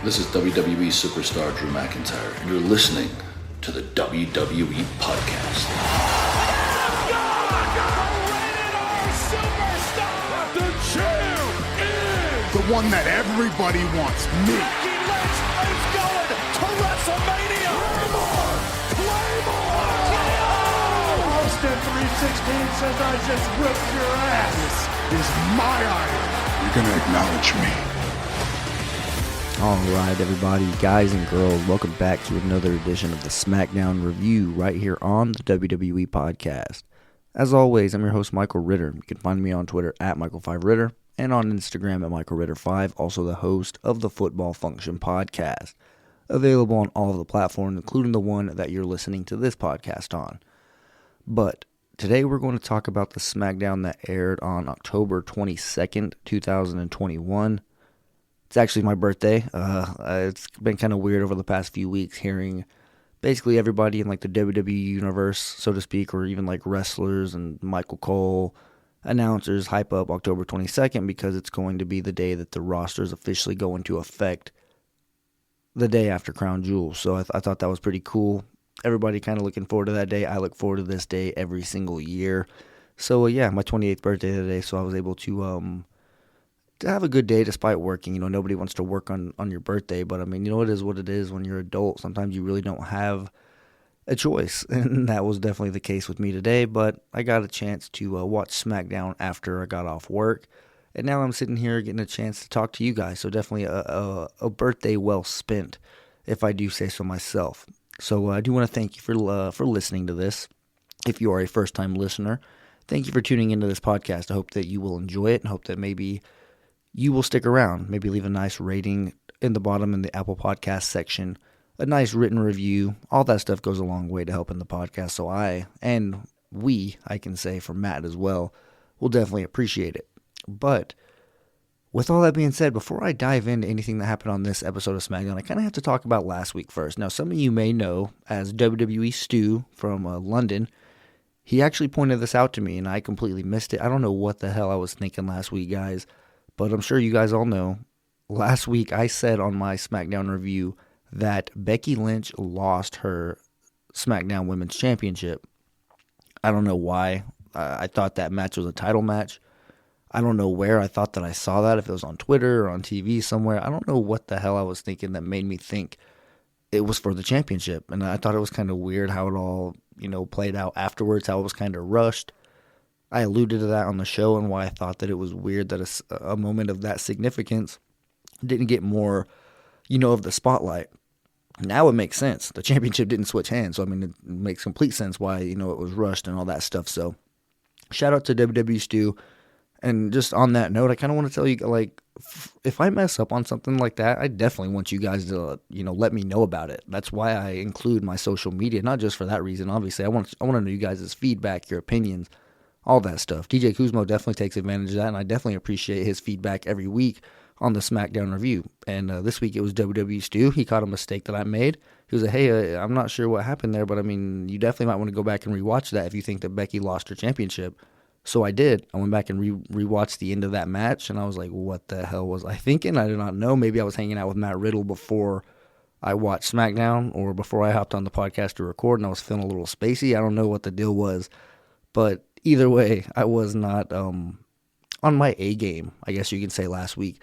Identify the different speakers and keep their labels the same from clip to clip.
Speaker 1: This is WWE superstar Drew McIntyre, and you're listening to the WWE Podcast.
Speaker 2: The champ is
Speaker 3: the one that everybody wants, me.
Speaker 2: Becky Lynch is going to WrestleMania. Claymore!
Speaker 4: Austin 316 says I just whipped your ass.
Speaker 3: This is my idol. You're gonna acknowledge me.
Speaker 5: Alright everybody, guys and girls, welcome back to another edition of the SmackDown Review right here on the WWE Podcast. As always, I'm your host Micheal Ritter. You can find me on Twitter at Micheal5Ritter and on Instagram at MichealRitter5, also the host of the Football Function Podcast. Available on all of the platforms, including the one that you're listening to this podcast on. But today we're going to talk about the SmackDown that aired on October 22nd, 2021. It's actually my birthday. It's been kind of weird over the past few weeks hearing basically everybody in like the WWE universe, so to speak, or even like wrestlers and Michael Cole, announcers hype up October 22nd because it's going to be the day that the rosters officially go into effect the day after Crown Jewel. So I thought that was pretty cool. Everybody kind of looking forward to that day. I look forward to this day every single year. So yeah, my 28th birthday today, so I was able to have a good day despite working. You know, nobody wants to work on your birthday, but I mean, you know, it is what it is when you're an adult. Sometimes you really don't have a choice, and that was definitely the case with me today, but I got a chance to watch SmackDown after I got off work, and now I'm sitting here getting a chance to talk to you guys, so definitely a birthday well spent, if I do say so myself. So I do want to thank you for listening to this. If you are a first-time listener, thank you for tuning into this podcast. I hope that you will enjoy it, and hope that maybe you will stick around, maybe leave a nice rating in the bottom in the Apple Podcast section, a nice written review. All that stuff goes a long way to helping the podcast. So I can say for Matt as well, will definitely appreciate it. But with all that being said, before I dive into anything that happened on this episode of SmackDown, I kind of have to talk about last week first. Now, some of you may know as WWE Stu from London. He actually pointed this out to me, and I completely missed it. I don't know what the hell I was thinking last week, guys. But I'm sure you guys all know, last week I said on my SmackDown review that Becky Lynch lost her SmackDown Women's Championship. I don't know why. I thought that match was a title match. I don't know where I thought that I saw that, if it was on Twitter or on TV somewhere. I don't know what the hell I was thinking that made me think it was for the championship. And I thought it was kind of weird how it all, played out afterwards, how it was kind of rushed. I alluded to that on the show and why I thought that it was weird that a moment of that significance didn't get more, of the spotlight. Now it makes sense. The championship didn't switch hands, so it makes complete sense why, it was rushed and all that stuff. So shout out to WWE Stu. And just on that note, I kind of want to tell you, if I mess up on something like that, I definitely want you guys to, let me know about it. That's why I include my social media, not just for that reason. Obviously, I want to know you guys' feedback, your opinions, all that stuff. DJ Kuzmo definitely takes advantage of that, and I definitely appreciate his feedback every week on the SmackDown review. And this week it was WWE Stu. He caught a mistake that I made. He was like, hey, I'm not sure what happened there, but you definitely might want to go back and rewatch that if you think that Becky lost her championship. So I did. I went back and rewatched the end of that match, and I was like, what the hell was I thinking? I did not know. Maybe I was hanging out with Matt Riddle before I watched SmackDown or before I hopped on the podcast to record, and I was feeling a little spacey. I don't know what the deal was, but either way, I was not on my A game, I guess you can say, last week.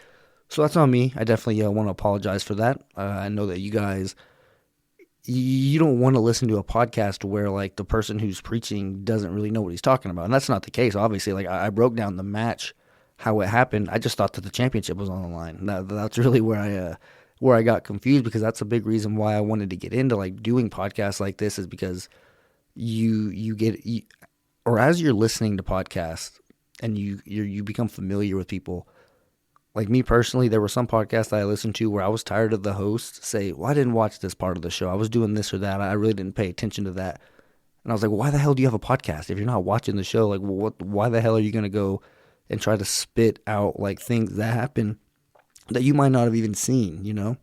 Speaker 5: So that's on me. I definitely want to apologize for that. I know that you guys, you don't want to listen to a podcast where the person who's preaching doesn't really know what he's talking about. And that's not the case, obviously. I broke down the match, how it happened. I just thought that the championship was on the line. That's really where I got confused, because that's a big reason why I wanted to get into doing podcasts like this, is because or as you're listening to podcasts and you become familiar with people, like me personally, there were some podcasts that I listened to where I was tired of the host say, well, I didn't watch this part of the show. I was doing this or that. I really didn't pay attention to that. And I was like, well, why the hell do you have a podcast if you're not watching the show? Why the hell are you going to go and try to spit out things that happen that you might not have even seen,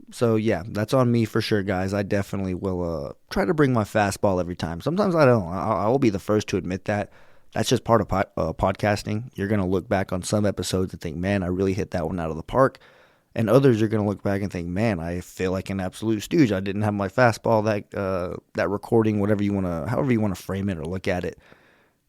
Speaker 5: So yeah, that's on me for sure, guys. I definitely will try to bring my fastball every time. Sometimes I don't. I will be the first to admit that. That's just part of podcasting. You're going to look back on some episodes and think, man, I really hit that one out of the park. And others are going to look back and think, man, I feel like an absolute stooge. I didn't have my fastball, that recording, however you want to frame it or look at it.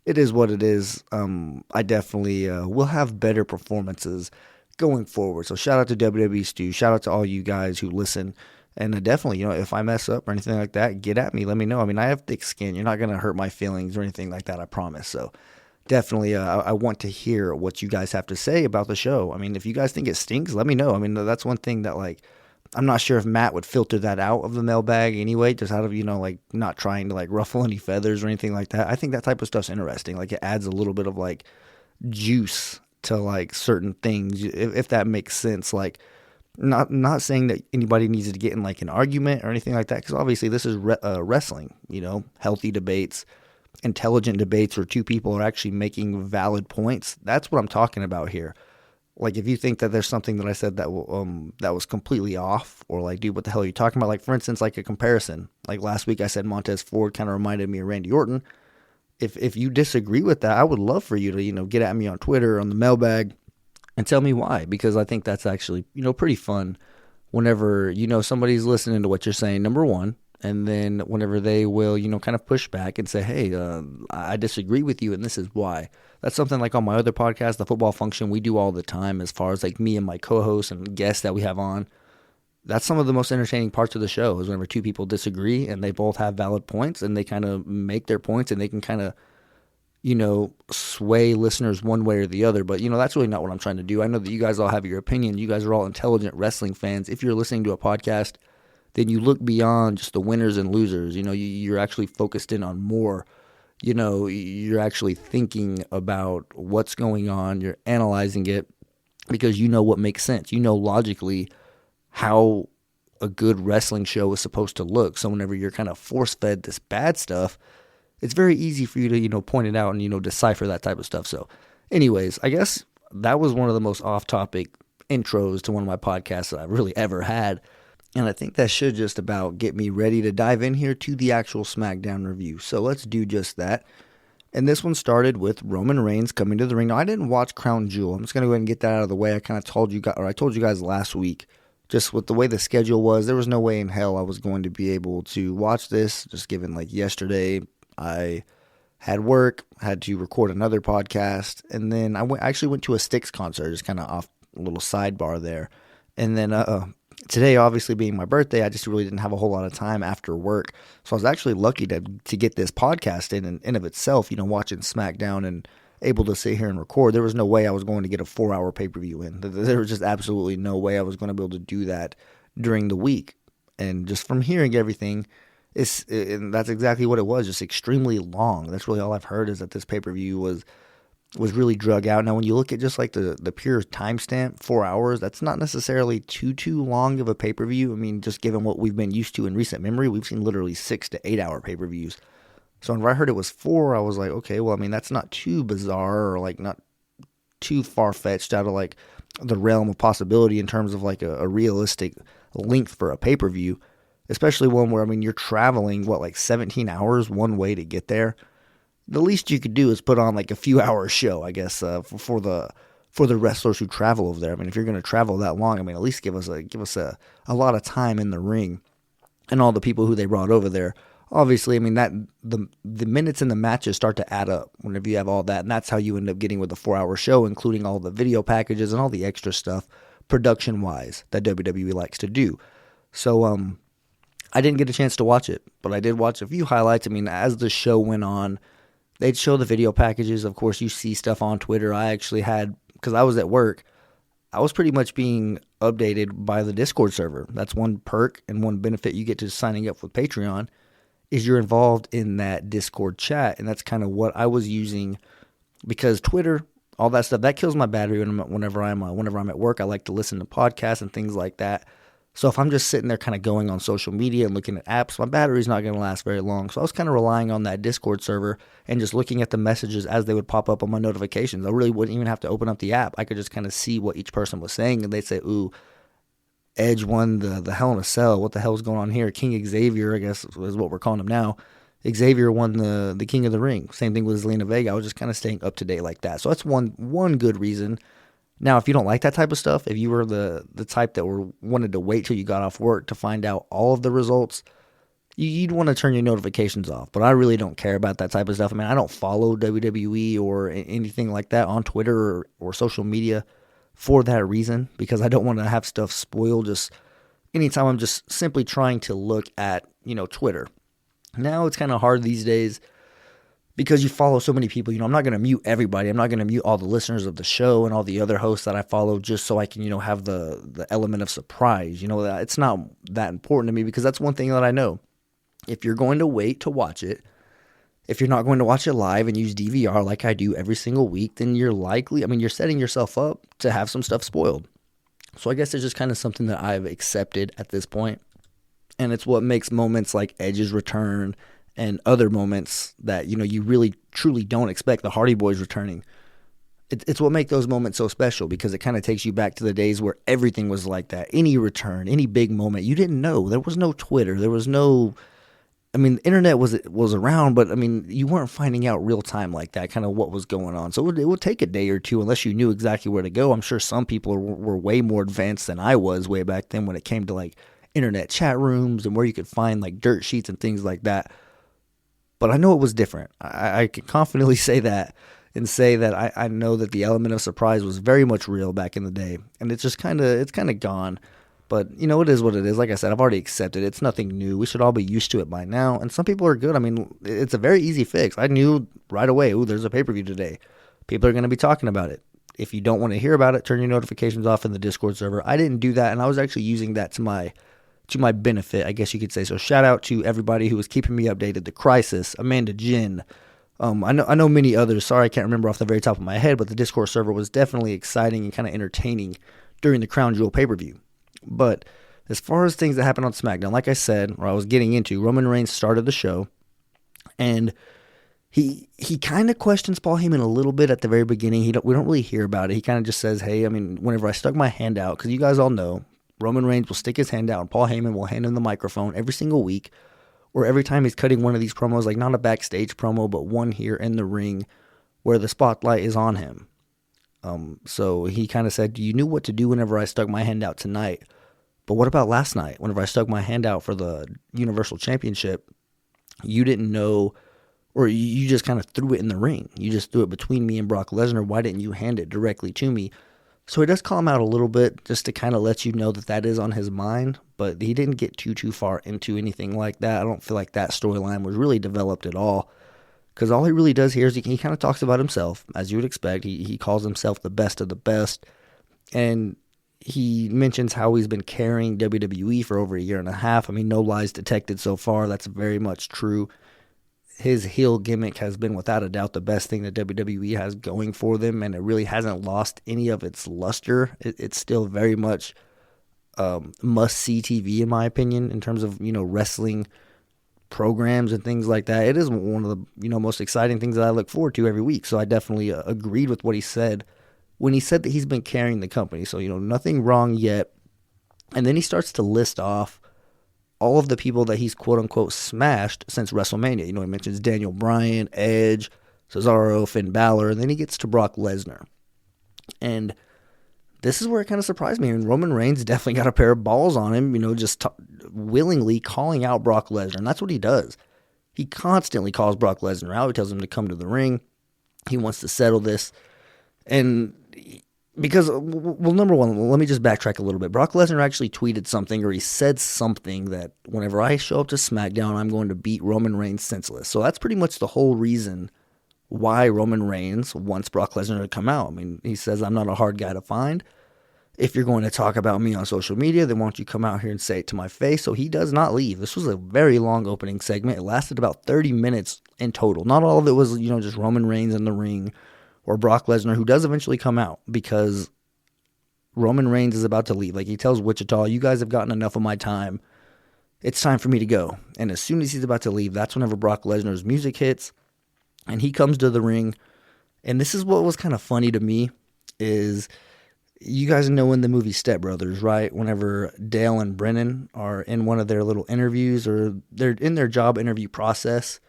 Speaker 5: It is what it is. I definitely will have better performances going forward. So shout out to WWE Stu. Shout out to all you guys who listen. And definitely, if I mess up or anything like that, get at me. Let me know. I mean, I have thick skin. You're not going to hurt my feelings or anything like that, I promise. So definitely, I want to hear what you guys have to say about the show. I mean, if you guys think it stinks, let me know. I mean, that's one thing that, I'm not sure if Matt would filter that out of the mailbag anyway, just out of, not trying to, ruffle any feathers or anything like that. I think that type of stuff's interesting. It adds a little bit of, juice to, certain things, if that makes sense. Not saying that anybody needs to get in, an argument or anything like that, because obviously this is wrestling, healthy debates, intelligent debates where two people are actually making valid points. That's what I'm talking about here. If you think that there's something that I said that was completely off, or dude, what the hell are you talking about? For instance, a comparison. Last week I said Montez Ford kind of reminded me of Randy Orton. If you disagree with that, I would love for you to get at me on Twitter, on the mailbag, and tell me why, because I think that's actually pretty fun whenever somebody's listening to what you're saying, number one. And then whenever they will, kind of push back and say, hey, I disagree with you, and this is why. That's something on my other podcast, The Football Function, we do all the time as far as me and my co-hosts and guests that we have on. That's some of the most entertaining parts of the show is whenever two people disagree and they both have valid points and they kind of make their points and they can kind of, sway listeners one way or the other. But, that's really not what I'm trying to do. I know that you guys all have your opinion. You guys are all intelligent wrestling fans. If you're listening to a podcast, then you look beyond just the winners and losers. You're actually focused in on more. You're actually thinking about what's going on. You're analyzing it because you know what makes sense. Logically how a good wrestling show is supposed to look. So whenever you're kind of force-fed this bad stuff, it's very easy for you to, point it out and, decipher that type of stuff. So anyways, I guess that was one of the most off-topic intros to one of my podcasts that I've really ever had. And I think that should just about get me ready to dive in here to the actual SmackDown review. So let's do just that. And this one started with Roman Reigns coming to the ring. Now, I didn't watch Crown Jewel. I'm just going to go ahead and get that out of the way. I told you guys last week, just with the way the schedule was, there was no way in hell I was going to be able to watch this. Just given yesterday, I had work, had to record another podcast, and then I actually went to a Styx concert, just kind of off a little sidebar there. And then today, obviously being my birthday, I just really didn't have a whole lot of time after work. So I was actually lucky to get this podcast in of itself, watching SmackDown and able to sit here and record. There was no way I was going to get a 4-hour pay-per-view in. There was just absolutely no way I was going to be able to do that during the week. And just from hearing everything, and that's exactly what it was, just extremely long. That's really all I've heard, is that this pay-per-view was really drug out. Now, when you look at just the pure timestamp, 4 hours, that's not necessarily too long of a pay-per-view. I mean, just given what we've been used to in recent memory, we've seen literally 6 to 8 hour pay-per-views. So when I heard it was 4, I was like, okay, well, I mean, that's not too bizarre or not too far-fetched out of the realm of possibility in terms of a realistic length for a pay-per-view, especially one where, I mean, you're traveling, 17 hours one way to get there. The least you could do is put on a few hour show, I guess, for the wrestlers who travel over there. I mean, if you're going to travel that long, I mean, at least give us a lot of time in the ring, and all the people who they brought over there. Obviously, I mean, that the minutes in the matches start to add up whenever you have all that, and that's how you end up getting with a 4-hour show, including all the video packages and all the extra stuff, production-wise, that WWE likes to do. So, I didn't get a chance to watch it, but I did watch a few highlights. I mean, as the show went on, they'd show the video packages. Of course, you see stuff on Twitter. I actually had, because I was at work, I was pretty much being updated by the Discord server. That's one perk and one benefit you get to signing up with Patreon, is you're involved in that Discord chat. And that's kind of what I was using, because Twitter, all that stuff, that kills my battery whenever I'm at work. I like to listen to podcasts and things like that. So if I'm just sitting there kind of going on social media and looking at apps, my battery's not going to last very long. So I was kind of relying on that Discord server and just looking at the messages as they would pop up on my notifications. I really wouldn't even have to open up the app. I could just kind of see what each person was saying, and they'd say, ooh, Edge won the Hell in a Cell. What the hell's going on here? King Xavier, I guess is what we're calling him now. Xavier won the King of the Ring. Same thing with Zelina Vega. I was just kind of staying up to date like that. So that's one good reason. Now, if you don't like that type of stuff, if you were the type that wanted to wait till you got off work to find out all of the results, you'd want to turn your notifications off. But I really don't care about that type of stuff. I mean, I don't follow WWE or anything like that on Twitter or social media for that reason, because I don't want to have stuff spoiled just anytime I'm just simply trying to look at, Twitter. Now it's kind of hard these days because you follow so many people. I'm not going to mute everybody. I'm not going to mute all the listeners of the show and all the other hosts that I follow just so I can, have the element of surprise. That it's not that important to me, because that's one thing that I know. If you're going to wait to watch it, if you're not going to watch it live and use DVR like I do every single week, then you're setting yourself up to have some stuff spoiled. So I guess it's just kind of something that I've accepted at this point. And it's what makes moments like Edge's return and other moments that, you really truly don't expect, the Hardy Boys returning. It's what makes those moments so special, because it kind of takes you back to the days where everything was like that. Any return, any big moment, you didn't know. There was no Twitter. There was no... the internet was around, but you weren't finding out real time like that, kind of what was going on. So it would take a day or two unless you knew exactly where to go. I'm sure some people were way more advanced than I was way back then when it came to like internet chat rooms and where you could find like dirt sheets and things like that. But I know it was different. I can confidently say that, and say that I know that the element of surprise was very much real back in the day, and it's kind of gone. But, it is what it is. Like I said, I've already accepted it. It's nothing new. We should all be used to it by now. And some people are good. It's a very easy fix. I knew right away, there's a pay-per-view today. People are going to be talking about it. If you don't want to hear about it, turn your notifications off in the Discord server. I didn't do that, and I was actually using that to my benefit, I guess you could say. So shout out to everybody who was keeping me updated. The Crisis, Amanda Jin. I know many others. Sorry, I can't remember off the very top of my head, but the Discord server was definitely exciting and kind of entertaining during the Crown Jewel pay-per-view. But as far as things that happened on SmackDown, like I said, or I was getting into, Roman Reigns started the show, and he kind of questions Paul Heyman a little bit at the very beginning. We don't really hear about it. He kind of just says, hey, whenever I stuck my hand out, because you guys all know, Roman Reigns will stick his hand out and Paul Heyman will hand him the microphone every single week, or every time he's cutting one of these promos, like not a backstage promo, but one here in the ring where the spotlight is on him. So he kind of said, you knew what to do whenever I stuck my hand out tonight. But what about last night? Whenever I stuck my hand out for the Universal Championship, you didn't know, or you just kind of threw it in the ring. You just threw it between me and Brock Lesnar. Why didn't you hand it directly to me? So he does call him out a little bit just to kind of let you know that is on his mind. But he didn't get too far into anything like that. I don't feel like that storyline was really developed at all. Because all he really does here is he kind of talks about himself, as you would expect. He calls himself the best of the best. And he mentions how he's been carrying WWE for over a year and a half. No lies detected so far. That's very much true. His heel gimmick has been without a doubt the best thing that WWE has going for them, and it really hasn't lost any of its luster. It's still very much must-see TV, in my opinion, in terms of, wrestling programs and things like that. It is one of the, most exciting things that I look forward to every week. So I definitely agreed with what he said when he said that he's been carrying the company. So, nothing wrong yet. And then he starts to list off all of the people that he's quote-unquote smashed since WrestleMania. He mentions Daniel Bryan, Edge, Cesaro, Finn Balor, and then he gets to Brock Lesnar. And this is where it kind of surprised me. And Roman Reigns definitely got a pair of balls on him, just willingly calling out Brock Lesnar. And that's what he does. He constantly calls Brock Lesnar out. He tells him to come to the ring. He wants to settle this. And because, number one, let me just backtrack a little bit. Brock Lesnar actually tweeted something, or he said something that whenever I show up to SmackDown, I'm going to beat Roman Reigns senseless. So that's pretty much the whole reason why Roman Reigns wants Brock Lesnar to come out. He says, I'm not a hard guy to find. If you're going to talk about me on social media, then why don't you come out here and say it to my face? So he does not leave. This was a very long opening segment. It lasted about 30 minutes in total. Not all of it was, just Roman Reigns in the ring or Brock Lesnar, who does eventually come out because Roman Reigns is about to leave. Like, he tells Wichita, you guys have gotten enough of my time. It's time for me to go. And as soon as he's about to leave, that's whenever Brock Lesnar's music hits and he comes to the ring. And this is what was kind of funny to me is, you guys know in the movie Step Brothers, right? Whenever Dale and Brennan are in one of their little interviews, or they're in their job interview process,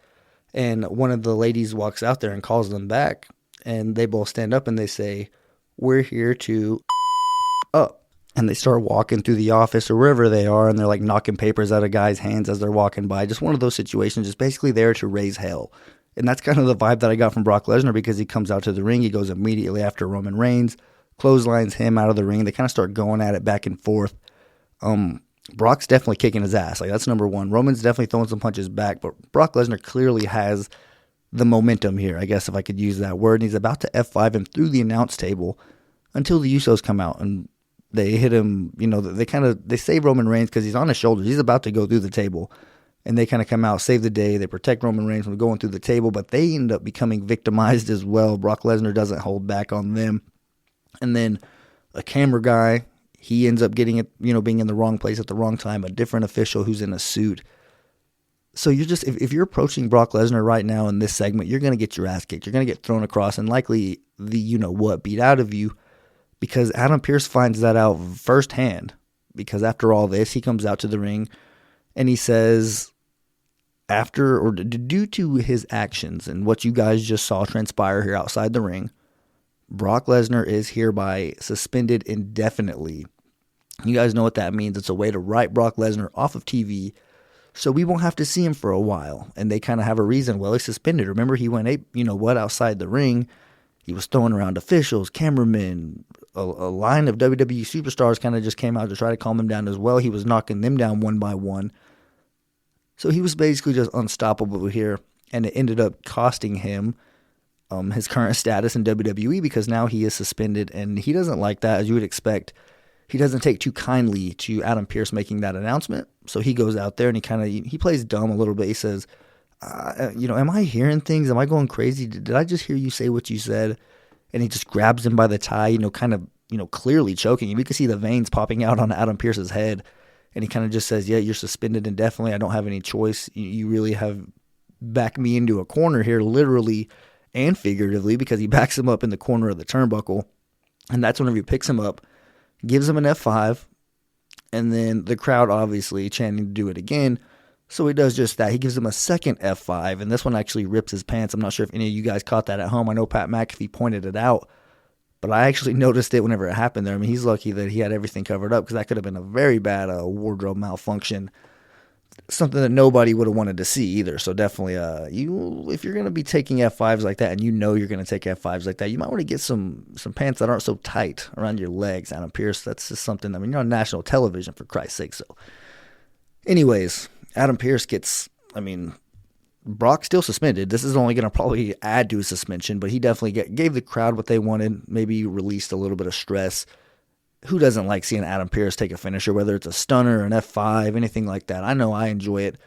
Speaker 5: and one of the ladies walks out there and calls them back, and they both stand up and they say, we're here to up. And they start walking through the office or wherever they are, and they're like knocking papers out of guys' hands as they're walking by. Just one of those situations, just basically there to raise hell. And that's kind of the vibe that I got from Brock Lesnar, because he comes out to the ring. He goes immediately after Roman Reigns, clotheslines him out of the ring. They kind of start going at it back and forth. Brock's definitely kicking his ass. Like, that's number one. Roman's definitely throwing some punches back, but Brock Lesnar clearly has the momentum here, I guess, if I could use that word. And he's about to F5 him through the announce table until the Usos come out and they hit him. They save Roman Reigns because he's on his shoulders. He's about to go through the table. And they kind of come out, save the day. They protect Roman Reigns from going through the table, but they end up becoming victimized as well. Brock Lesnar doesn't hold back on them. And then a camera guy, he ends up getting it, being in the wrong place at the wrong time. A different official who's in a suit. So you're just, if you're approaching Brock Lesnar right now in this segment, you're going to get your ass kicked. You're going to get thrown across and likely the beat out of you, because Adam Pearce finds that out firsthand. Because after all this, he comes out to the ring and he says, due to his actions and what you guys just saw transpire here outside the ring, Brock Lesnar is hereby suspended indefinitely. You guys know what that means. It's a way to write Brock Lesnar off of TV, so we won't have to see him for a while. And they kind of have a reason. Well, he's suspended. Remember, he went outside the ring. He was throwing around officials, cameramen. A line of WWE superstars kind of just came out to try to calm him down as well. He was knocking them down one by one. So he was basically just unstoppable here, and it ended up costing him his current status in WWE, because now he is suspended, and he doesn't like that, as you would expect. He doesn't take too kindly to Adam Pearce making that announcement, so he goes out there and he plays dumb a little bit. He says, am I hearing things? Am I going crazy? Did I just hear you say what you said? And he just grabs him by the tie, clearly choking him. You can see the veins popping out on Adam Pearce's head. And he kind of just says, yeah, you're suspended indefinitely. I don't have any choice. You really have backed me into a corner here, literally and figuratively, because he backs him up in the corner of the turnbuckle. And that's whenever he picks him up, gives him an F5, and then the crowd obviously chanting to do it again. So he does just that. He gives him a second F5, and this one actually rips his pants. I'm not sure if any of you guys caught that at home. I know Pat McAfee pointed it out, but I actually noticed it whenever it happened there. I mean, he's lucky that he had everything covered up, because that could have been a very bad wardrobe malfunction. Something that nobody would have wanted to see either. So definitely, if you're going to be taking F5s like that, and you're going to take F5s like that, you might want to get some pants that aren't so tight around your legs, Adam Pearce. That's just something, you're on national television, for Christ's sake. So anyways, Adam Pearce Brock's still suspended. This is only going to probably add to his suspension, but he definitely gave the crowd what they wanted, maybe released a little bit of stress. Who doesn't like seeing Adam Pearce take a finisher, whether it's a stunner, an F5, anything like that? I know I enjoy it.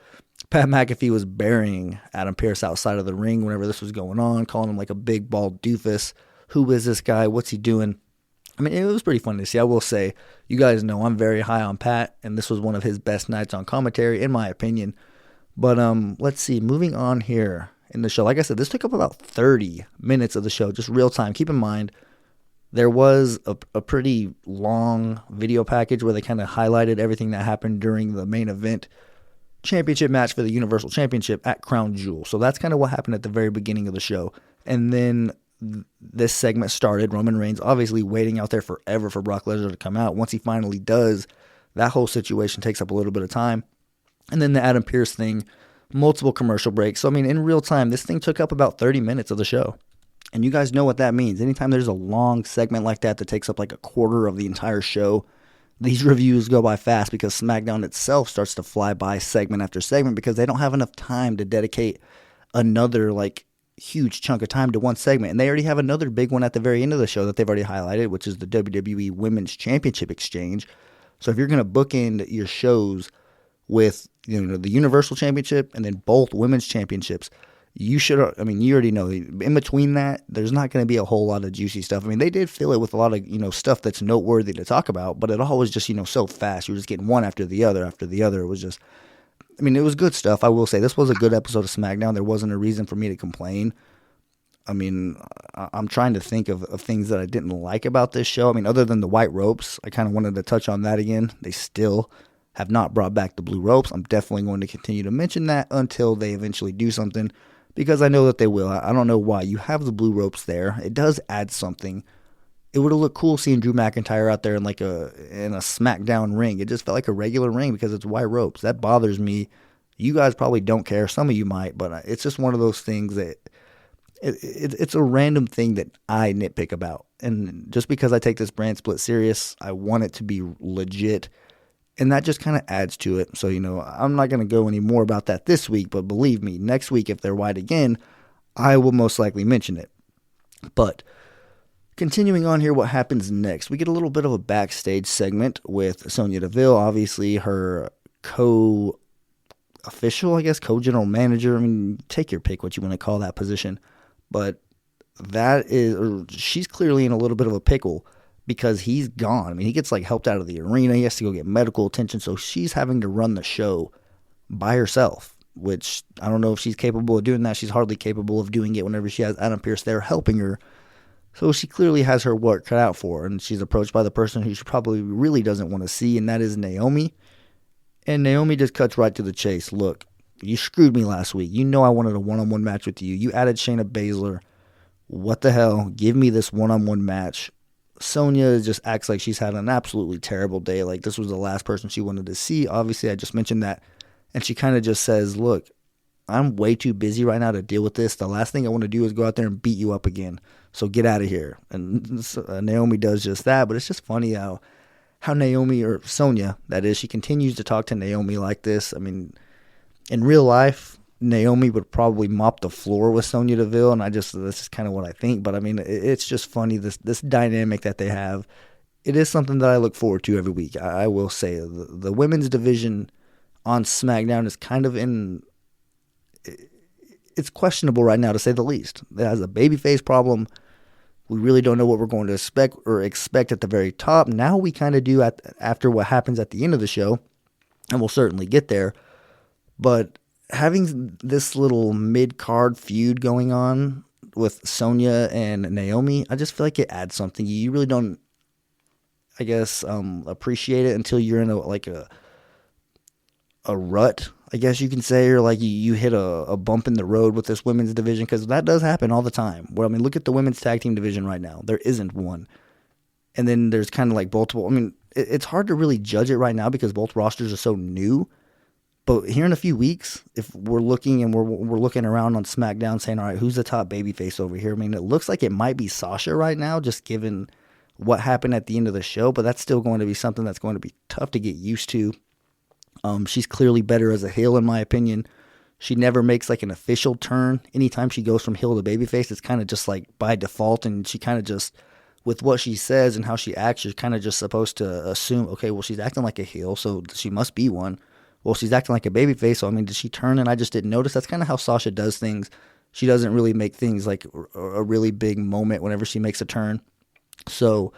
Speaker 5: Pat McAfee was burying Adam Pearce outside of the ring whenever this was going on, calling him like a big bald doofus. Who is this guy? What's he doing? It was pretty fun to see. I will say, you guys know I'm very high on Pat, and this was one of his best nights on commentary, in my opinion. But let's see, moving on here in the show. Like I said, this took up about 30 minutes of the show, just real time. Keep in mind, there was a pretty long video package where they kind of highlighted everything that happened during the main event championship match for the Universal Championship at Crown Jewel. So that's kind of what happened at the very beginning of the show. And then this segment started. Roman Reigns obviously waiting out there forever for Brock Lesnar to come out. Once he finally does, that whole situation takes up a little bit of time. And then the Adam Pearce thing, multiple commercial breaks. So, in real time, this thing took up about 30 minutes of the show. And you guys know what that means. Anytime there's a long segment like that takes up like a quarter of the entire show, these reviews go by fast, because SmackDown itself starts to fly by segment after segment, because they don't have enough time to dedicate another huge chunk of time to one segment. And they already have another big one at the very end of the show that they've already highlighted, which is the WWE Women's Championship exchange. So if you're going to bookend your shows with the Universal Championship and then both Women's Championships, you should, you already know, in between that, there's not going to be a whole lot of juicy stuff. They did fill it with a lot of, stuff that's noteworthy to talk about, but it all was just, so fast. You were just getting one after the other. It was just, it was good stuff. I will say, this was a good episode of SmackDown. There wasn't a reason for me to complain. I'm trying to think of things that I didn't like about this show. Other than the white ropes, I kind of wanted to touch on that again. They still have not brought back the blue ropes. I'm definitely going to continue to mention that until they eventually do something, because I know that they will. I don't know why. You have the blue ropes there. It does add something it would have looked cool seeing Drew McIntyre out there in in a SmackDown ring. It just felt like a regular ring because it's white ropes. That bothers me. You guys probably don't care. Some of you might, but it's just one of those things that it's a random thing that I nitpick about. And just because I take this brand split serious, I want it to be legit. And that just kind of adds to it. So, I'm not going to go any more about that this week, but believe me, next week, if they're white again, I will most likely mention it. But continuing on here, what happens next? We get a little bit of a backstage segment with Sonya Deville, obviously her co-official, I guess, co-general manager. I mean, take your pick what you want to call that position. But she's clearly in a little bit of a pickle because he's gone. I mean, he gets helped out of the arena. He has to go get medical attention. So she's having to run the show by herself, which I don't know if she's capable of doing that. She's hardly capable of doing it whenever she has Adam Pearce there helping her. So she clearly has her work cut out for her. And she's approached by the person who she probably really doesn't want to see, and that is Naomi. And Naomi just cuts right to the chase. Look, you screwed me last week. You know I wanted a one-on-one match with you. You added Shayna Baszler. What the hell? Give me this one-on-one match. Sonya just acts like she's had an absolutely terrible day. Like this was the last person she wanted to see. Obviously, I just mentioned that. And she kind of just says, look, I'm way too busy right now to deal with this. The last thing I want to do is go out there and beat you up again. So get out of here. And Naomi does just that. But it's just funny how Naomi, or Sonya, that is, she continues to talk to Naomi like this. I mean, in real life, Naomi would probably mop the floor with Sonya Deville, and this is kind of what I think. But I mean, it's just funny, this dynamic that they have. It is something that I look forward to every week. I will say the women's division on SmackDown is kind of it's questionable right now, to say the least. It has a babyface problem. We really don't know what we're going to expect at the very top. Now we kind of do after what happens at the end of the show, and we'll certainly get there. But having this little mid-card feud going on with Sonya and Naomi, I just feel like it adds something. You really don't, I guess, appreciate it until you're in a rut, I guess you can say, or you hit a bump in the road with this women's division, because that does happen all the time. Well, I mean, look at the women's tag team division right now. There isn't one. And then there's kind of multiple. I mean, it's hard to really judge it right now because both rosters are so new. But here in a few weeks, if we're looking and we're looking around on SmackDown saying, all right, who's the top babyface over here? I mean, it looks like it might be Sasha right now, just given what happened at the end of the show. But that's still going to be something that's going to be tough to get used to. She's clearly better as a heel, in my opinion. She never makes an official turn. Anytime she goes from heel to babyface, it's kind of just by default. And she kind of just, with what she says and how she acts, you're kind of just supposed to assume, okay, well, she's acting like a heel, so she must be one. Well, she's acting like a babyface, so I mean, did she turn and I just didn't notice? That's kind of how Sasha does things. She doesn't really make things like a really big moment whenever she makes a turn. So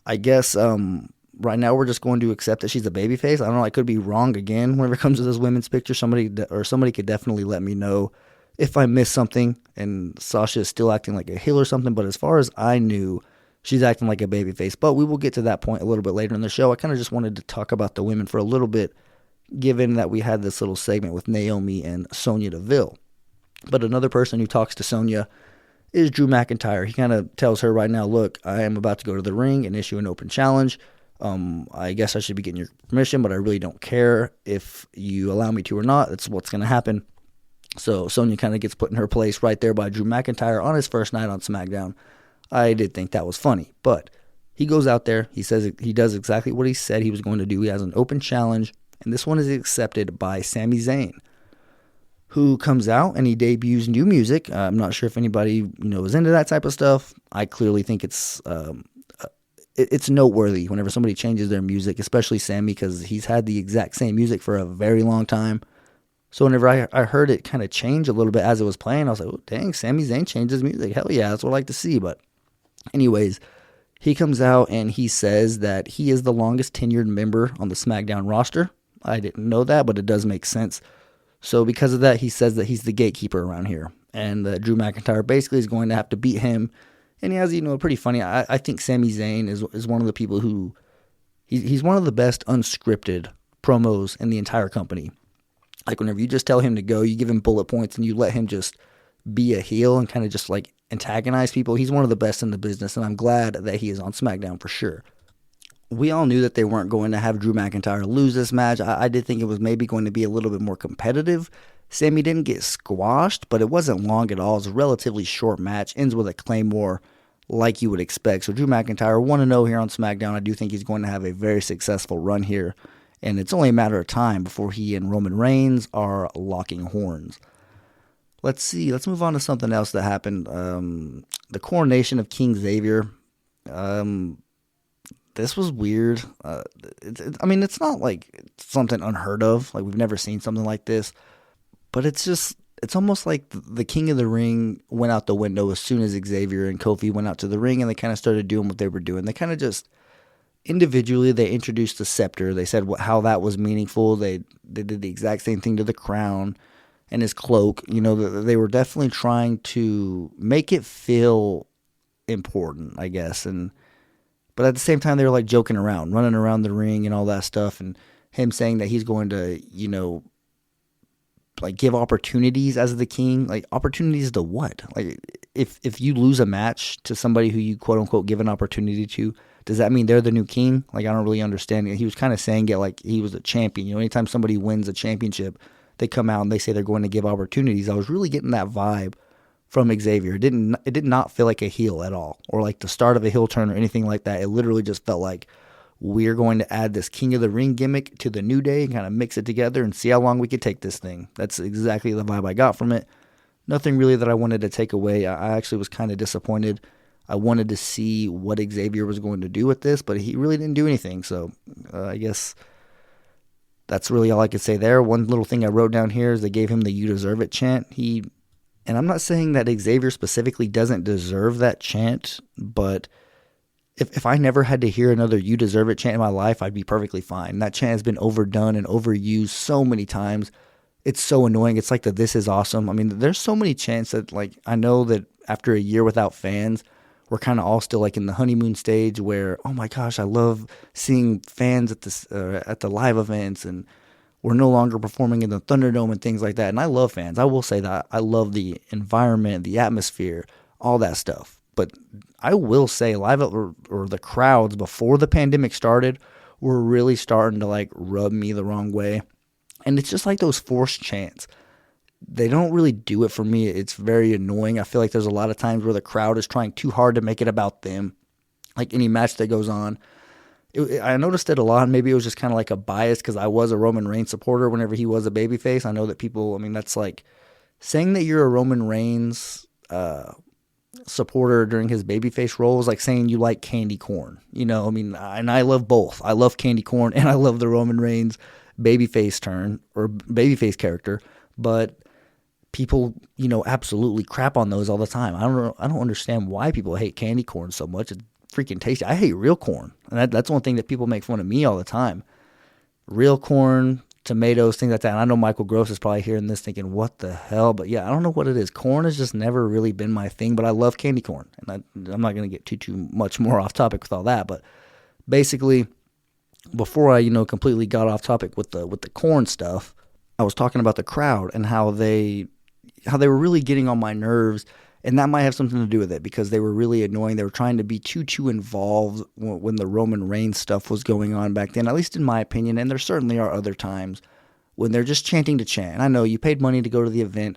Speaker 5: I guess right now we're just going to accept that she's a babyface. I don't know, I could be wrong again whenever it comes to this women's picture. Somebody could definitely let me know if I missed something and Sasha is still acting like a heel or something. But as far as I knew, she's acting like a babyface. But we will get to that point a little bit later in the show. I kind of just wanted to talk about the women for a little bit, given that we had this little segment with Naomi and Sonya Deville. But another person who talks to Sonya is Drew McIntyre. He kind of tells her right now, look, I am about to go to the ring and issue an open challenge. I guess I should be getting your permission, but I really don't care if you allow me to or not. That's what's going to happen. So Sonya kind of gets put in her place right there by Drew McIntyre on his first night on SmackDown. I did think that was funny, but he goes out there. He says he does exactly what he said he was going to do. He has an open challenge. And this one is accepted by Sami Zayn, who comes out and he debuts new music. I'm not sure if anybody is into that type of stuff. I clearly think it's noteworthy whenever somebody changes their music, especially Sami, because he's had the exact same music for a very long time. So whenever I heard it kind of change a little bit as it was playing, I was like, oh, dang, Sami Zayn changed his music. Hell yeah, that's what I like to see. But anyways, he comes out and he says that he is the longest tenured member on the SmackDown roster. I didn't know that, but it does make sense. So because of that, he says that he's the gatekeeper around here. And Drew McIntyre basically is going to have to beat him. And he has, pretty funny. I think Sami Zayn is one of the people who, he's one of the best unscripted promos in the entire company. Like whenever you just tell him to go, you give him bullet points and you let him just be a heel and kind of just antagonize people. He's one of the best in the business, and I'm glad that he is on SmackDown for sure. We all knew that they weren't going to have Drew McIntyre lose this match. I did think it was maybe going to be a little bit more competitive. Sammy didn't get squashed, but it wasn't long at all. It was a relatively short match. Ends with a Claymore like you would expect. So Drew McIntyre 1-0 here on SmackDown. I do think he's going to have a very successful run here. And it's only a matter of time before he and Roman Reigns are locking horns. Let's see. Let's move on to something else that happened. The coronation of King Xavier. This was weird. It's not like something unheard of. Like, we've never seen something like this. But it's almost like the King of the Ring went out the window as soon as Xavier and Kofi went out to the ring, and they kind of started doing what they were doing. They kind of just, individually, they introduced the scepter. They said how that was meaningful. They did the exact same thing to the crown and his cloak. You know, they were definitely trying to make it feel important, I guess. But at the same time, they were like joking around, running around the ring and all that stuff, and him saying that he's going to, you know, like give opportunities as the king. Like, opportunities to what? Like, if you lose a match to somebody who you quote unquote give an opportunity to, does that mean they're the new king? Like, I don't really understand it. He was kind of saying it like he was a champion. You know, anytime somebody wins a championship, they come out and they say they're going to give opportunities. I was really getting that vibe from Xavier. It did not feel like a heel at all, or like the start of a heel turn or anything like that. It literally just felt like, we're going to add this King of the Ring gimmick to the New Day and kind of mix it together and see how long we could take this thing. That's exactly the vibe I got from it. Nothing really that I wanted to take away. I actually was kind of disappointed. I wanted to see what Xavier was going to do with this, but he really didn't do anything. So I guess that's really all I could say there. One little thing I wrote down here is they gave him the "You Deserve It" chant. And I'm not saying that Xavier specifically doesn't deserve that chant, but if I never had to hear another "You Deserve It" chant in my life, I'd be perfectly fine. That chant has been overdone and overused so many times. It's so annoying. It's like the "This is awesome." I mean, there's so many chants that, like, I know that after a year without fans, we're kind of all still like in the honeymoon stage where, oh my gosh, I love seeing fans at the live events, and we're no longer performing in the Thunderdome and things like that. And I love fans. I will say that. I love the environment, the atmosphere, all that stuff. But I will say live or the crowds before the pandemic started were really starting to like rub me the wrong way. And it's just like those forced chants. They don't really do it for me. It's very annoying. I feel like there's a lot of times where the crowd is trying too hard to make it about them. Like any match that goes on. I noticed it a lot. Maybe it was just kind of like a bias because I was a Roman Reigns supporter whenever he was a babyface. I know that people, I mean, that's like saying that you're a Roman Reigns supporter during his babyface role is like saying you like candy corn. You know, I mean, and I love both. I love candy corn and I love the Roman Reigns babyface turn or babyface character. But people, you know, absolutely crap on those all the time. I don't understand why people hate candy corn so much. It's freaking tasty. I hate real corn. And that's one thing that people make fun of me all the time. Real corn, tomatoes, things like that. And I know Michael Gross is probably hearing this thinking, what the hell? But yeah, I don't know what it is. Corn has just never really been my thing, but I love candy corn. And I'm not going to get too much more off topic with all that. But basically, before I, completely got off topic with the corn stuff, I was talking about the crowd and how they were really getting on my nerves. And that might have something to do with it because they were really annoying. They were trying to be too involved when the Roman Reigns stuff was going on back then, at least in my opinion. And there certainly are other times when they're just chanting to chant. And I know you paid money to go to the event.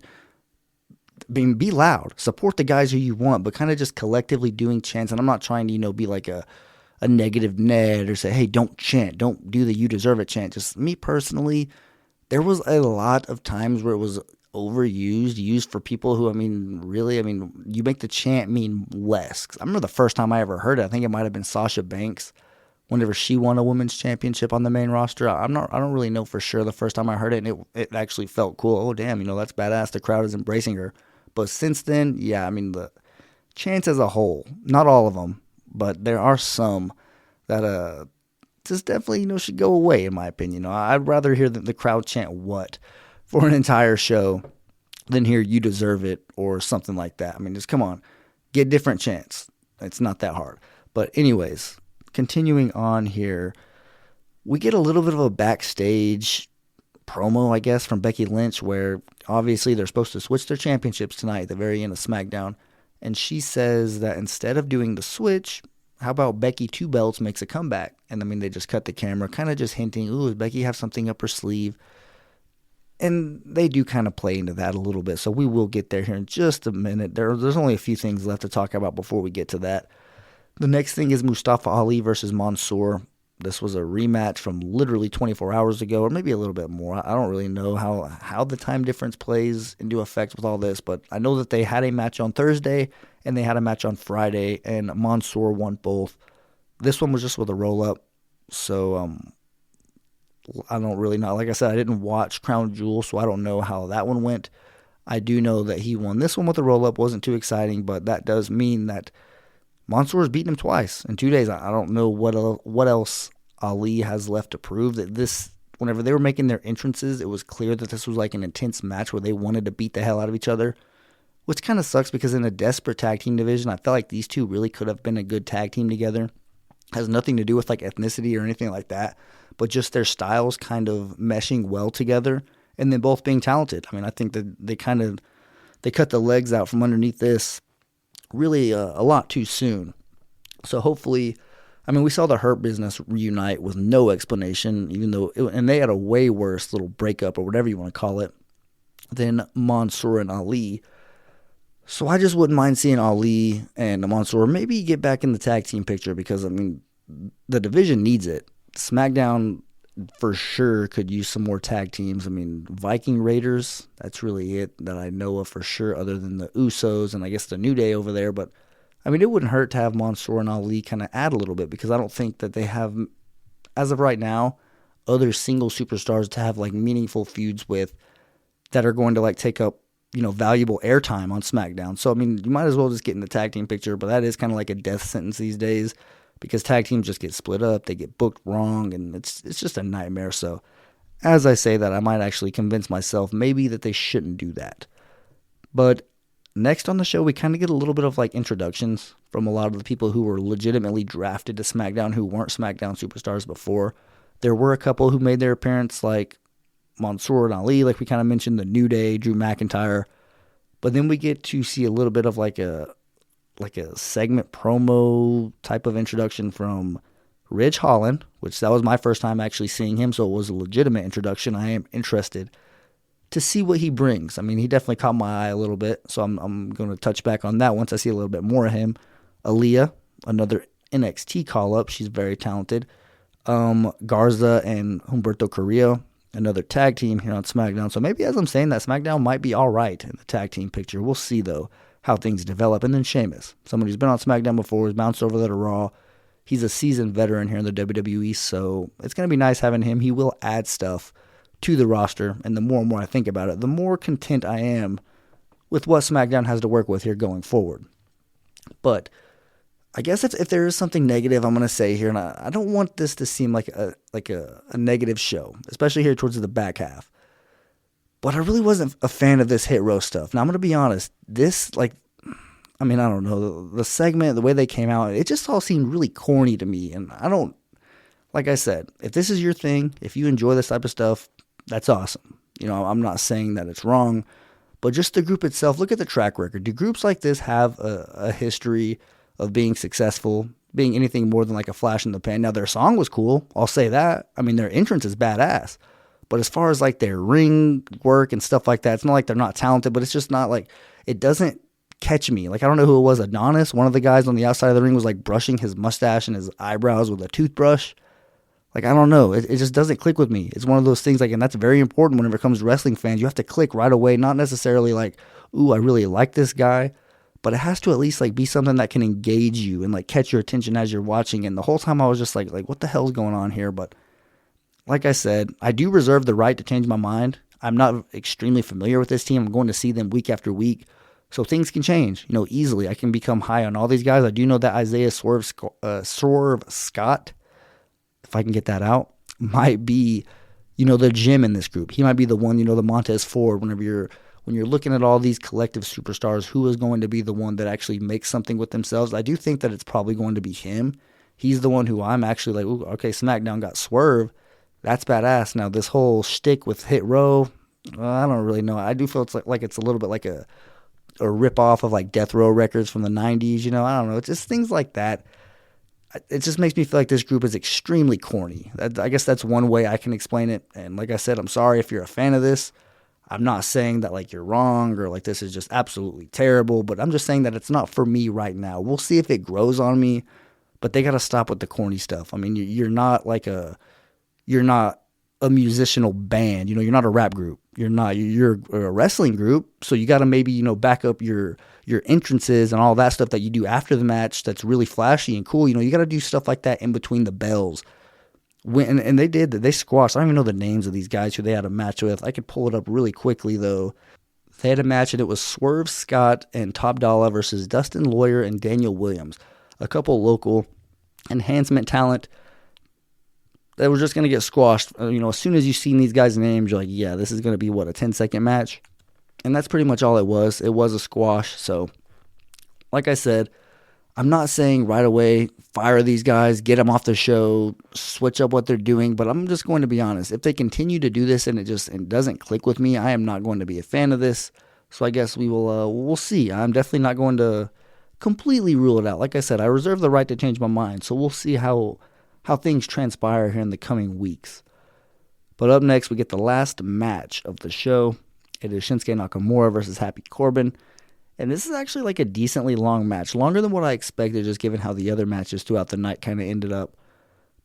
Speaker 5: Be loud. Support the guys who you want, but kind of just collectively doing chants. And I'm not trying to, be like a negative Ned or say, hey, don't chant. Don't do the "You Deserve It" chant. Just me personally, there was a lot of times where it was used for people who, you make the chant mean less. I remember the first time I ever heard it, I think it might have been Sasha Banks whenever she won a women's championship on the main roster. I don't really know for sure the first time I heard it, and it actually felt cool. Oh, damn, that's badass. The crowd is embracing her. But since then, yeah, the chants as a whole, not all of them, but there are some that just definitely, should go away, in my opinion. I'd rather hear the crowd chant what for an entire show than hear "You Deserve It" or something like that. Just come on. Get different chants. It's not that hard. But anyways, continuing on here, we get a little bit of a backstage promo, I guess, from Becky Lynch where obviously they're supposed to switch their championships tonight at the very end of SmackDown. And she says that instead of doing the switch, how about Becky 2 belts makes a comeback? And I mean, they just cut the camera, kind of just hinting, ooh, does Becky have something up her sleeve? And they do kind of play into that a little bit. So we will get there here in just a minute. There's only a few things left to talk about before we get to that. The next thing is Mustafa Ali versus Monsoor. This was a rematch from literally 24 hours ago, or maybe a little bit more. I don't really know how the time difference plays into effect with all this, but I know that they had a match on Thursday and they had a match on Friday, and Monsoor won both. This one was just with a roll-up, so I don't really know. Like I said, I didn't watch Crown Jewel, so I don't know how that one went. I do know that he won this one with a roll-up. Wasn't too exciting, but that does mean that Monsoor's beaten him twice in 2 days. I don't know what else Ali has left to prove. That this, whenever they were making their entrances, it was clear that this was like an intense match where they wanted to beat the hell out of each other, which kind of sucks because in a desperate tag team division, I felt like these two really could have been a good tag team together. Has nothing to do with like ethnicity or anything like that, but just their styles kind of meshing well together and then both being talented. I mean, I think that they cut the legs out from underneath this really a lot too soon. So hopefully, I mean, we saw the Hurt Business reunite with no explanation, even though, and they had a way worse little breakup or whatever you want to call it than Monsoor and Ali. So I just wouldn't mind seeing Ali and Monsoor maybe get back in the tag team picture because, I mean, the division needs it. SmackDown for sure could use some more tag teams. I mean, Viking Raiders, that's really it that I know of for sure, other than the Usos and I guess the New Day over there. But, I mean, it wouldn't hurt to have Monsoor and Ali kind of add a little bit because I don't think that they have, as of right now, other single superstars to have, like, meaningful feuds with that are going to, like, take up, you know, valuable airtime on SmackDown. So, I mean, you might as well just get in the tag team picture, but that is kind of like a death sentence these days because tag teams just get split up, they get booked wrong, and it's just a nightmare. So, as I say that, I might actually convince myself maybe that they shouldn't do that. But next on the show, we kind of get a little bit of like introductions from a lot of the people who were legitimately drafted to SmackDown who weren't SmackDown superstars before. There were a couple who made their appearance, like Mansoor and Ali, like we kind of mentioned, the New Day, Drew McIntyre. But then we get to see a little bit of like a segment promo type of introduction from Ridge Holland, which that was my first time actually seeing him, so it was a legitimate introduction. I am interested to see what he brings. I mean, he definitely caught my eye a little bit, so I'm going to touch back on that once I see a little bit more of him. Aaliyah, another NXT call-up. She's very talented. Garza and Humberto Carrillo, another tag team here on SmackDown. So maybe as I'm saying that, SmackDown might be all right in the tag team picture. We'll see, though, how things develop. And then Sheamus, someone who's been on SmackDown before, has bounced over there to Raw. He's a seasoned veteran here in the WWE, so it's going to be nice having him. He will add stuff to the roster, and the more and more I think about it, the more content I am with what SmackDown has to work with here going forward. But I guess if there is something negative I'm going to say here, and I don't want this to seem like a negative show, especially here towards the back half, but I really wasn't a fan of this Hit Row stuff. Now, I'm going to be honest, this, like, I mean, I don't know, the segment, the way they came out, it just all seemed really corny to me, and I don't, like I said, if this is your thing, if you enjoy this type of stuff, that's awesome. You know, I'm not saying that it's wrong, but just the group itself, look at the track record. Do groups like this have a history of being successful, being anything more than like a flash in the pan? Now, their song was cool, I'll say that. I mean, their entrance is badass. But as far as like their ring work and stuff like that, it's not like they're not talented, but it's just not like, it doesn't catch me. Like, I don't know who it was, Adonis, one of the guys on the outside of the ring was like brushing his mustache and his eyebrows with a toothbrush. Like, I don't know. It just doesn't click with me. It's one of those things, like, and that's very important whenever it comes to wrestling fans. You have to click right away, not necessarily like, ooh, I really like this guy, but it has to at least, like, be something that can engage you and, like, catch your attention as you're watching. And the whole time I was just like, what the hell's going on here? But like I said, I do reserve the right to change my mind. I'm not extremely familiar with this team. I'm going to see them week after week. So things can change, you know, easily. I can become high on all these guys. I do know that Isaiah Swerve Scott, if I can get that out, might be, you know, the gem in this group. He might be the one, you know, the Montez Ford. When you're looking at all these collective superstars, who is going to be the one that actually makes something with themselves? I do think that it's probably going to be him. He's the one who I'm actually like, ooh, okay, SmackDown got Swerve. That's badass. Now, this whole shtick with Hit Row, I don't really know. I do feel it's like it's a little bit like a a rip off of like Death Row Records from the 90s, I don't know. It's just things like that. It just makes me feel like this group is extremely corny. I guess that's one way I can explain it. And like I said, I'm sorry if you're a fan of this. I'm not saying that like you're wrong or like this is just absolutely terrible, but I'm just saying that it's not for me right now. We'll see if it grows on me, but they got to stop with the corny stuff. I mean, you're not a musicianal band. You're not a rap group. You're a wrestling group. So you got to maybe, back up your entrances and all that stuff that you do after the match that's really flashy and cool. You got to do stuff like that in between the bells. And they did that. They squashed. I don't even know the names of these guys who they had a match with. I could pull it up really quickly, though. They had a match, and it was Swerve Scott and Top Dollar versus Dustin Lawyer and Daniel Williams, a couple local enhancement talent that were just going to get squashed. As soon as you seen these guys' names, you're like, yeah, this is going to be, a 10-second match? And that's pretty much all it was. It was a squash. So, like I said, I'm not saying right away, fire these guys, get them off the show, switch up what they're doing, but I'm just going to be honest. If they continue to do this and it doesn't click with me, I am not going to be a fan of this. So I guess we'll see. I'm definitely not going to completely rule it out. Like I said, I reserve the right to change my mind. So we'll see how things transpire here in the coming weeks. But up next, we get the last match of the show. It is Shinsuke Nakamura versus Happy Corbin. And this is actually like a decently long match. Longer than what I expected, just given how the other matches throughout the night kind of ended up.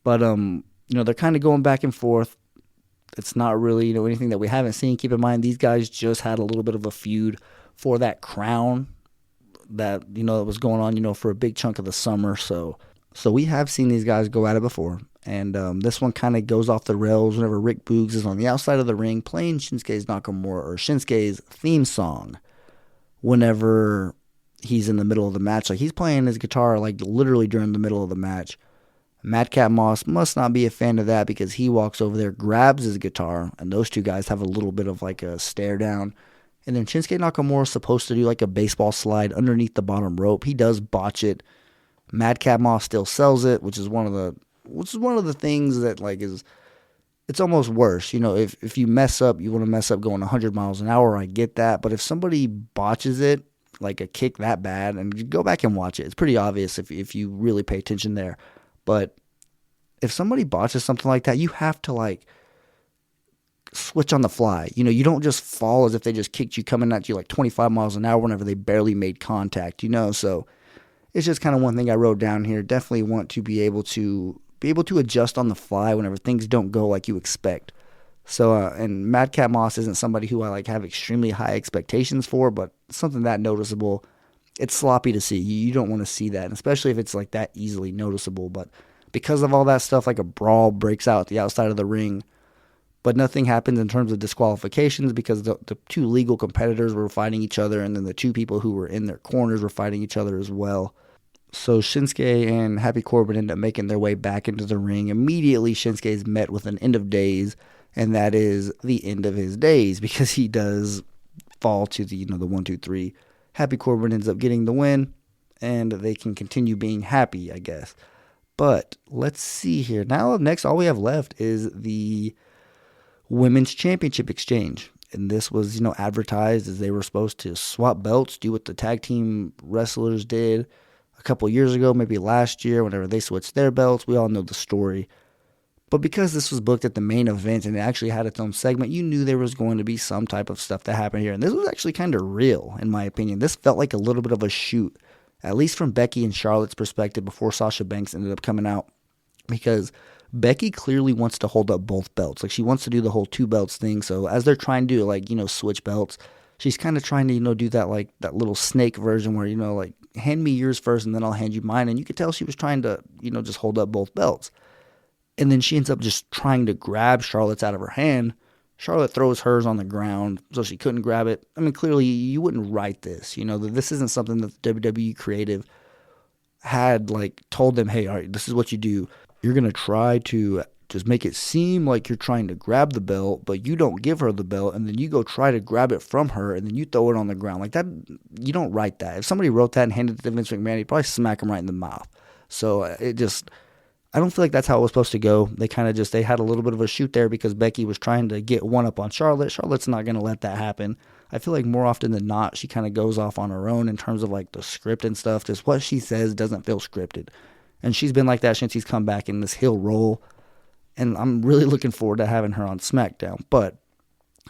Speaker 5: But, they're kind of going back and forth. It's not really, anything that we haven't seen. Keep in mind, these guys just had a little bit of a feud for that crown that, that was going on, for a big chunk of the summer. So we have seen these guys go at it before. And this one kind of goes off the rails whenever Rick Boogs is on the outside of the ring playing Shinsuke's theme song. Whenever he's in the middle of the match, like he's playing his guitar like literally during the middle of the match. Madcap Moss must not be a fan of that because he walks over there, grabs his guitar, and those two guys have a little bit of like a stare down. And then Shinsuke Nakamura is supposed to do like a baseball slide underneath the bottom rope. He does botch it. Madcap Moss still sells it, which is one of the things that like is. It's almost worse. If you mess up, you want to mess up going 100 miles an hour, I get that. But if somebody botches it, like a kick that bad, and you go back and watch it, it's pretty obvious if you really pay attention there. But if somebody botches something like that, you have to like switch on the fly. You don't just fall as if they just kicked you coming at you like 25 miles an hour whenever they barely made contact, So it's just kind of one thing I wrote down here. Definitely want to be able to adjust on the fly whenever things don't go like you expect. So, and Madcap Moss isn't somebody who I like have extremely high expectations for, but something that noticeable, it's sloppy to see. You don't want to see that, and especially if it's like that easily noticeable. But because of all that stuff, like a brawl breaks out at the outside of the ring, but nothing happens in terms of disqualifications because the two legal competitors were fighting each other, and then the two people who were in their corners were fighting each other as well. So Shinsuke and Happy Corbin end up making their way back into the ring. Immediately, Shinsuke is met with an end of days, and that is the end of his days because he does fall to the 1, 2, 3. Happy Corbin ends up getting the win, and they can continue being happy, I guess. But let's see here. Now, up next, all we have left is the Women's Championship exchange. And this was, advertised as they were supposed to swap belts, do what the tag team wrestlers did a couple years ago, maybe last year, whenever they switched their belts. We all know the story. But because this was booked at the main event and it actually had its own segment, you knew there was going to be some type of stuff that happened here. And this was actually kind of real, in my opinion. This felt like a little bit of a shoot, at least from Becky and Charlotte's perspective before Sasha Banks ended up coming out. Because Becky clearly wants to hold up both belts. Like, she wants to do the whole two belts thing. So as they're trying to, switch belts, she's kind of trying to, do that, like, that little snake version where, like, hand me yours first and then I'll hand you mine. And you could tell she was trying to, just hold up both belts. And then she ends up just trying to grab Charlotte's out of her hand. Charlotte throws hers on the ground so she couldn't grab it. I mean, clearly you wouldn't write this. This isn't something that the WWE creative had, like, told them, hey, all right, this is what you do. You're going to try to just make it seem like you're trying to grab the belt, but you don't give her the belt, and then you go try to grab it from her, and then you throw it on the ground. Like that, you don't write that. If somebody wrote that and handed it to Vince McMahon, he'd probably smack him right in the mouth. So I don't feel like that's how it was supposed to go. They kind of they had a little bit of a shoot there because Becky was trying to get one up on Charlotte. Charlotte's not going to let that happen. I feel like more often than not, she kind of goes off on her own in terms of like the script and stuff. Just what she says doesn't feel scripted. And she's been like that since he's come back in this heel role. And I'm really looking forward to having her on SmackDown. But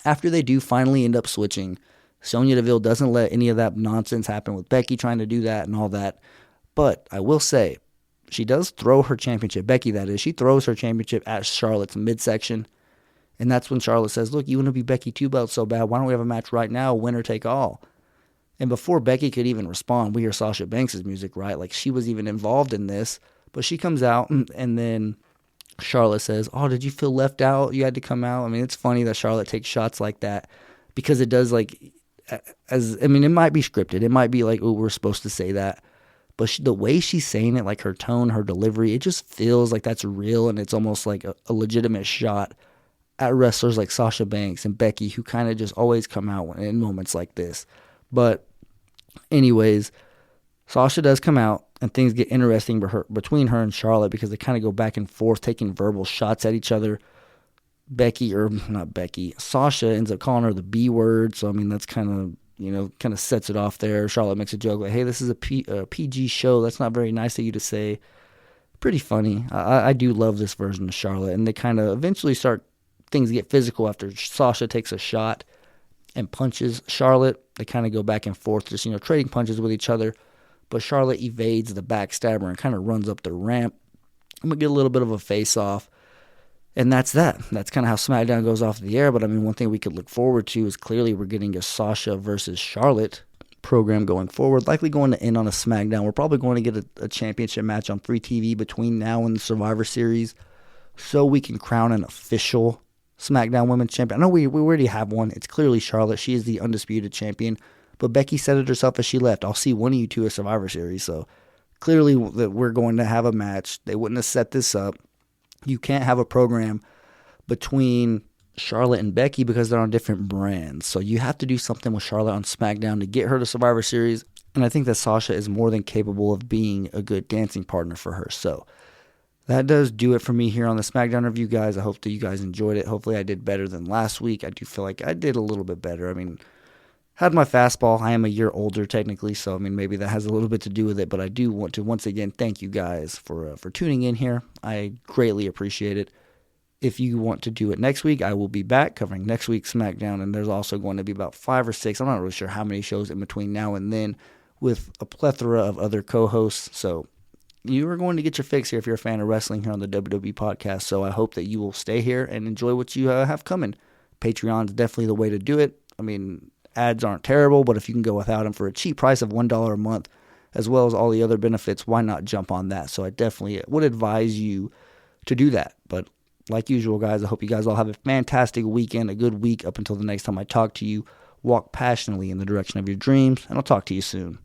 Speaker 5: after they do finally end up switching, Sonya Deville doesn't let any of that nonsense happen with Becky trying to do that and all that. But I will say, she does throw her championship, Becky that is, she throws her championship at Charlotte's midsection. And that's when Charlotte says, look, you want to be Becky 2 belts so bad, why don't we have a match right now, winner take all? And before Becky could even respond, we hear Sasha Banks' music, right? Like she was even involved in this. But she comes out and then Charlotte says, oh, did you feel left out? You had to come out. I mean, it's funny that Charlotte takes shots like that because it does like, it might be scripted. It might be like, oh, we're supposed to say that. But the way she's saying it, like her tone, her delivery, it just feels like that's real and it's almost like a legitimate shot at wrestlers like Sasha Banks and Becky who kind of just always come out in moments like this. But anyways, Sasha does come out and things get interesting between her and Charlotte because they kind of go back and forth taking verbal shots at each other. Sasha ends up calling her the B word. So, I mean, that's kind of sets it off there. Charlotte makes a joke like, hey, this is a PG show. That's not very nice of you to say. Pretty funny. I do love this version of Charlotte. And they kind of eventually things get physical after Sasha takes a shot and punches Charlotte. They kind of go back and forth, just, trading punches with each other. But Charlotte evades the backstabber and kind of runs up the ramp. I'm going to get a little bit of a face-off. And that's that. That's kind of how SmackDown goes off the air. But, I mean, one thing we could look forward to is clearly we're getting a Sasha versus Charlotte program going forward. Likely going to end on a SmackDown. We're probably going to get a championship match on free TV between now and the Survivor Series so we can crown an official SmackDown Women's Champion. I know we already have one. It's clearly Charlotte. She is the undisputed champion. But Becky said it herself as she left. I'll see one of you two at Survivor Series. So clearly that we're going to have a match. They wouldn't have set this up. You can't have a program between Charlotte and Becky because they're on different brands. So you have to do something with Charlotte on SmackDown to get her to Survivor Series. And I think that Sasha is more than capable of being a good dancing partner for her. So that does do it for me here on the SmackDown review, guys. I hope that you guys enjoyed it. Hopefully I did better than last week. I do feel like I did a little bit better. I mean, had my fastball. I am a year older technically, so I mean maybe that has a little bit to do with it. But I do want to once again thank you guys for tuning in here. I greatly appreciate it. If you want to do it next week, I will be back covering next week's SmackDown, and there's also going to be about 5 or 6. I'm not really sure how many shows in between now and then, with a plethora of other co-hosts. So you are going to get your fix here if you're a fan of wrestling here on the WWE podcast. So I hope that you will stay here and enjoy what you have coming. Patreon is definitely the way to do it. I mean, ads aren't terrible, but if you can go without them for a cheap price of $1 a month, as well as all the other benefits, why not jump on that? So I definitely would advise you to do that. But like usual, guys, I hope you guys all have a fantastic weekend, a good week up until the next time I talk to you. Walk passionately in the direction of your dreams, and I'll talk to you soon.